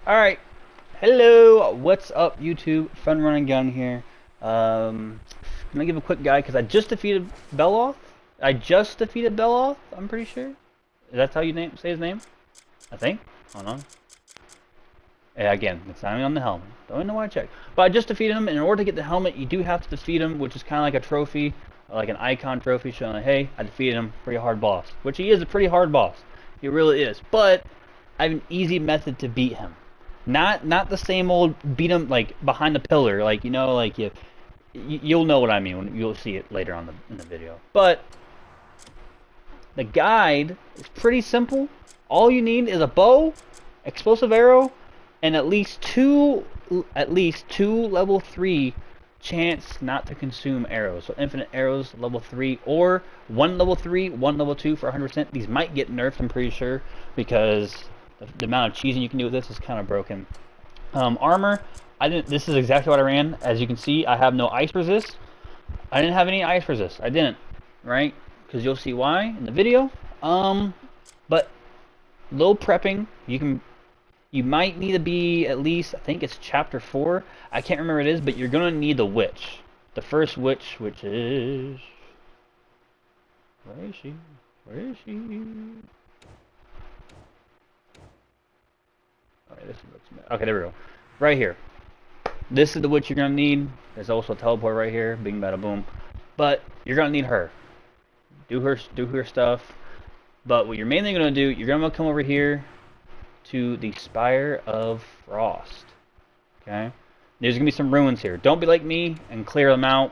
Alright, hello, what's up YouTube? Fun Running Gun here. I'm gonna give a quick guide because I just defeated Beloth. I'm pretty sure. That's how you say his name? I think. Hold on. Yeah, again, it's not even on the helmet. Don't even know why I checked. But I just defeated him, and in order to get the helmet, you do have to defeat him, which is kind of like a trophy, like an icon trophy showing, like, hey, I defeated him, pretty hard boss. Which he is a pretty hard boss. He really is. But I have an easy method to beat him. Not the same old beat him like behind the pillar, like like you'll know what I mean when you'll see it later on in the video. But the guide is pretty simple. All you need is a bow, explosive arrow, and at least two level 3 chance not to consume arrows. So infinite arrows level 3 or one level 3, one level 2 for 100%. These might get nerfed, I'm pretty sure, because the amount of cheesing you can do with this is kind of broken. Armor, this is exactly what I ran. As you can see, I have no ice resist. I didn't have any ice resist. I didn't, right? Because you'll see why in the video. But low prepping, you might need to be at least, I think it's chapter 4. I can't remember what it is, but you're gonna need the witch. The first witch, which is, where is she? Where is she? Okay, there we go. Right here. This is the witch you're gonna need. There's also a teleport right here. Bing, bada, boom. But you're gonna need her. Do her stuff. But what you're mainly gonna do, you're gonna come over here to the Spire of Frost. Okay. There's gonna be some ruins here. Don't be like me and clear them out.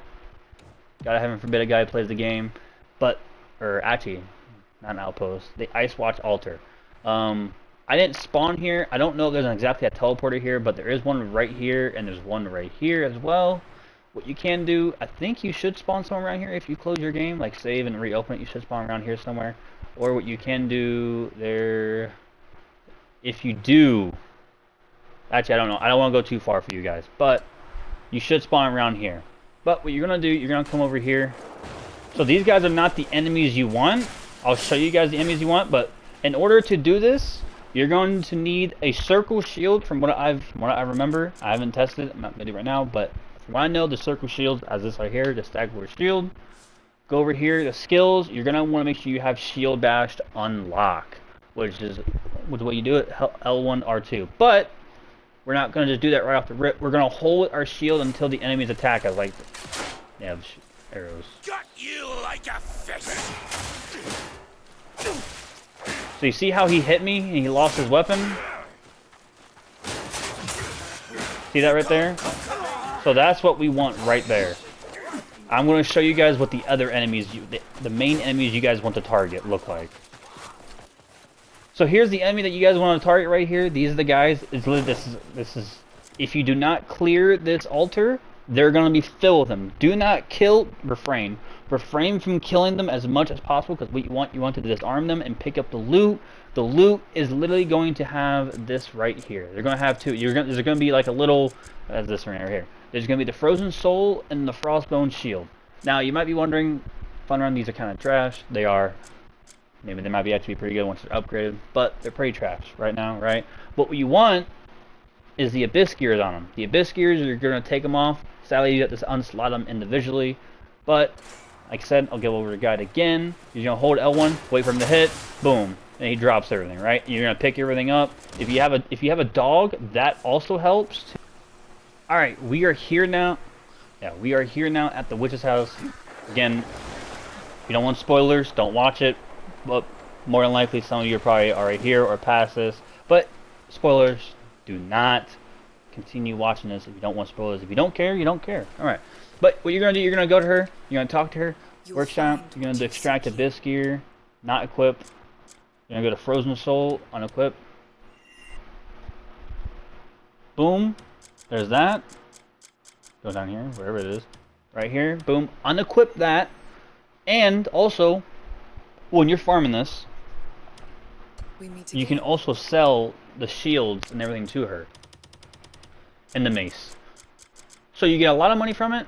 Gotta heaven forbid a guy who plays the game. Or actually, not an outpost. The Ice Watch altar. I didn't spawn here. I don't know if there's exactly a teleporter here, but there is one right here, and there's one right here as well. What you can do, I think you should spawn somewhere around here if you close your game, like save and reopen it. You should spawn around here somewhere. Or what you can do there, if you do, actually I don't know. I don't want to go too far for you guys, but you should spawn around here. But what you're gonna do, you're gonna come over here. So these guys are not the enemies you want. I'll show you guys the enemies you want, but in order to do this, you're going to need a circle shield. From what I remember, I haven't tested it. I'm not ready right now, but from what I know, the circle shield, as this right here, the staggered shield. Go over here, the skills. You're gonna want to make sure you have shield bashed unlock, which is what you do it L1 R2. But we're not gonna just do that right off the rip. We're gonna hold our shield until the enemies attack us. Like they have arrows. Got you like a fish. So you see how he hit me and he lost his weapon? See that right there? So that's what we want right there. I'm going to show you guys what the other enemies, the main enemies you guys want to target look like. So here's the enemy that you guys want to target right here. These are the guys. This is if you do not clear this altar, they're going to be filled with them. Do not kill, refrain from killing them as much as possible, because what you want to disarm them and pick up the loot. The loot is literally going to have this right here. They're going to have two. There's going to be like a little, as this right here. There's going to be the Frozen Soul and the Frostbone Shield. Now you might be wondering, Fun Run, these are kind of trash. They are. Maybe they might be actually pretty good once they're upgraded, but they're pretty trash right now, right? But what you want is the Abyss Gears on them. The Abyss Gears, you're going to take them off. Sadly, you have to unslot them individually, but like I said, I'll go over the guide again. You're going to hold L1, wait for him to hit, boom, and he drops everything, right? You're going to pick everything up. If you have a dog, that also helps. All right, we are here now. Yeah, we are here now at the witch's house. Again, if you don't want spoilers, don't watch it. But more than likely, some of you are probably already here or past this. But spoilers, do not continue watching this if you don't want spoilers. If you don't care, you don't care. All right. But what you're going to do, you're going to go to her. You're going to talk to her. Workshop. You're going to extract Abyss Gear. Not equip. You're going to go to Frozen Soul. Unequip. Boom. There's that. Go down here, wherever it is. Right here. Boom. Unequip that. And also, when you're farming this, you can also sell the shields and everything to her. And the mace. So you get a lot of money from it.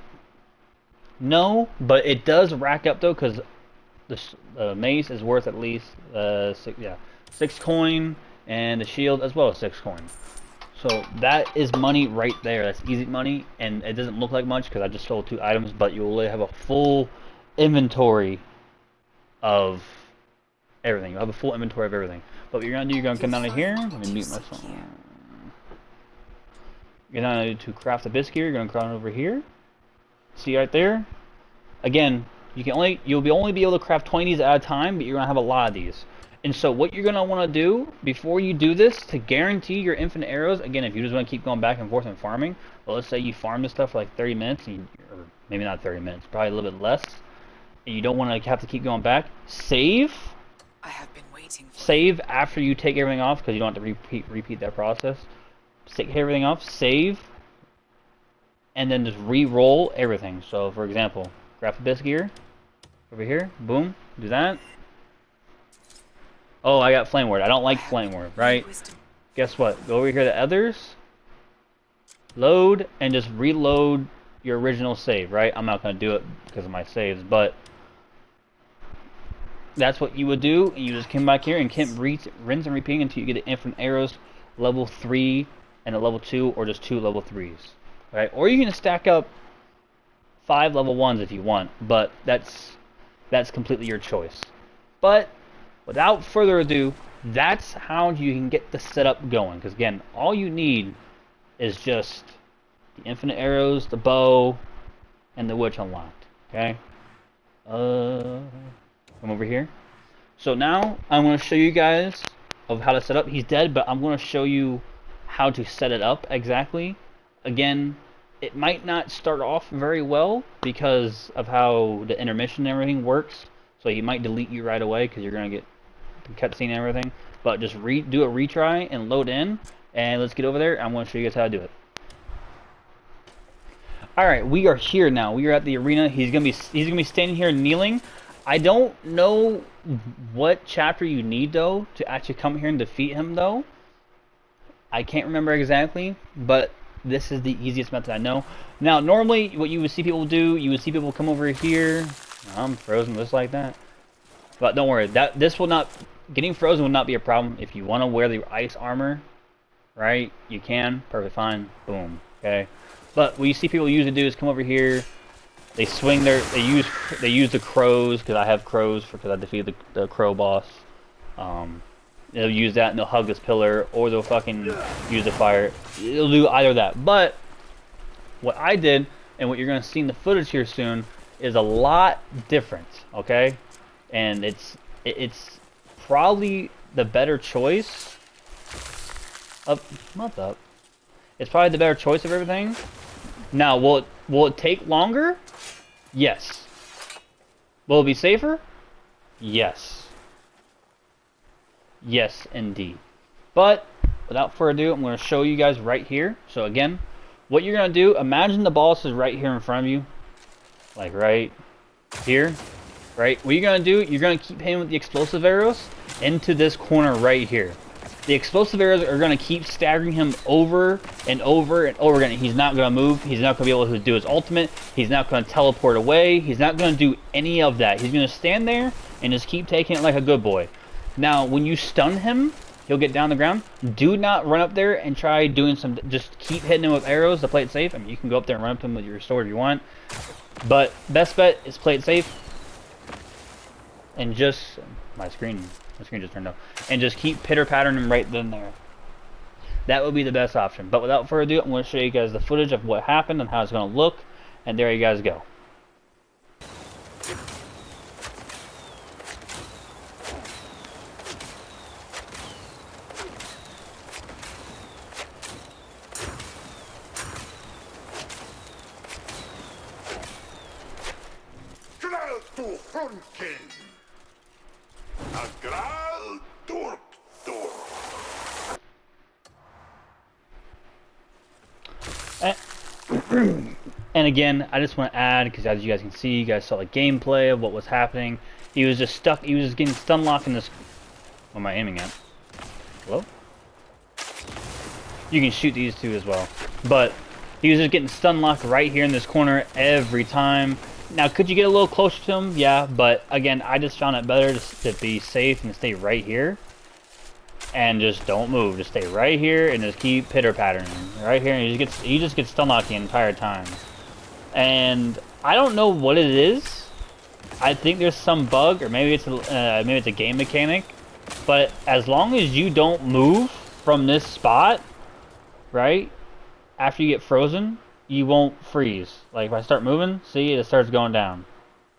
No, but it does rack up though, because the mace is worth at least 6 coin, and the shield as well as 6 coin. So that is money right there. That's easy money, and it doesn't look like much because I just sold 2 items, but you'll have a full inventory of everything. You'll have a full inventory of everything. But what you're gonna do, you're gonna come down to here. Let me mute myself. You're gonna to craft the biscuit. You're gonna craft over here. See right there. Again, you'll only be able to craft 20 of these at a time, but you're gonna have a lot of these. And so what you're gonna want to do before you do this to guarantee your infinite arrows, again, if you just want to keep going back and forth and farming, well, let's say you farm this stuff for like 30 minutes, or maybe not 30 minutes, probably a little bit less, and you don't want to have to keep going back. Save. I have been waiting. Save after you take everything off, because you don't have to repeat that process. Take everything off. Save. And then just re-roll everything. So, for example, grab this gear over here. Boom. Do that. Oh, I got Flame Ward. I don't like Flame Ward, right? Guess what? Go over here to Others. Load, and just reload your original save, right? I'm not going to do it because of my saves, but that's what you would do. And you just come back here and keep rinse and repeat until you get the infinite arrows, level 3 and a level 2, or just 2 level 3s. Right? Or you can stack up 5 level 1s if you want, but that's completely your choice. But without further ado, that's how you can get the setup going. Because again, all you need is just the infinite arrows, the bow, and the witch unlocked. Okay? Come over here. So now I'm going to show you guys of how to set up. He's dead, but I'm going to show you how to set it up exactly. Again, it might not start off very well because of how the intermission and everything works. So he might delete you right away because you're going to get the cutscene and everything. But just do a retry and load in. And let's get over there. I'm going to show you guys how to do it. Alright, we are here now. We are at the arena. He's gonna be standing here kneeling. I don't know what chapter you need though to actually come here and defeat him though. I can't remember exactly, but this is the easiest method I know. Now, normally, what you would see people do, you would see people come over here. I'm frozen just like that. But don't worry, getting frozen would not be a problem. If you want to wear the ice armor, right, you can, perfectly fine, boom, okay. But what you see people usually do is come over here, they swing they use the crows, because I have crows, because I defeated the crow boss. They'll use that and they'll hug this pillar, or they'll fucking use the fire. It'll do either of that. But what I did, and what you're going to see in the footage here soon, is a lot different, okay? And it's probably the better choice of it's probably the better choice of everything. Now, will it take longer? Yes. Will it be safer? Yes. Yes, indeed. But without further ado, I'm going to show you guys right here. So again, what you're going to do, imagine the boss is right here in front of you. Like right here. Right? What you're going to do, you're going to keep hitting with the explosive arrows into this corner right here. The explosive arrows are going to keep staggering him over and over and over again. He's not going to move. He's not going to be able to do his ultimate. He's not going to teleport away. He's not going to do any of that. He's going to stand there and just keep taking it like a good boy. Now, when you stun him, he'll get down the ground. Do not run up there and try doing some... Just keep hitting him with arrows to play it safe. I mean, you can go up there and run up to him with your sword if you want. But best bet is play it safe. And just... My screen just turned off. And just keep pitter-pattering him right then there. That would be the best option. But without further ado, I'm going to show you guys the footage of what happened and how it's going to look. And there you guys go. And again, I just want to add, because as you guys can see, you guys saw the gameplay of what was happening. He was just stuck, he was just getting stun locked in this... What am I aiming at? Hello? You can shoot these two as well. But he was just getting stun locked right here in this corner every time. Now, could you get a little closer to him? Yeah, but again, I just found it better to be safe and stay right here. and just don't move. Just stay right here and just keep pitter-pattering. Right here, and he just gets stun locked the entire time. And I don't know what it is. I think there's some bug, or maybe it's a game mechanic. But as long as you don't move from this spot, right, after you get frozen, you won't freeze. Like if I start moving, see, it starts going down.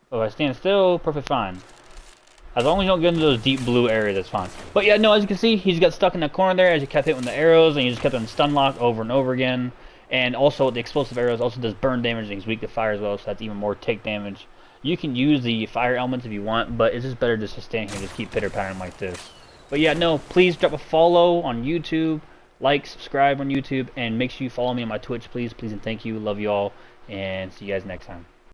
But if I stand still, perfect fine. As long as you don't get into those deep blue areas, that's fine. But yeah, no, as you can see, he's got stuck in the corner there as you kept hitting with the arrows, and you just kept on stun lock over and over again. And also, the explosive arrows also does burn damage, and he's weak to fire as well, so that's even more take damage. You can use the fire elements if you want, but it's just better just to stand here and just keep pitter-pattering like this. But yeah, no, please drop a follow on YouTube, like, subscribe on YouTube, and make sure you follow me on my Twitch, please, and thank you. Love you all, and see you guys next time.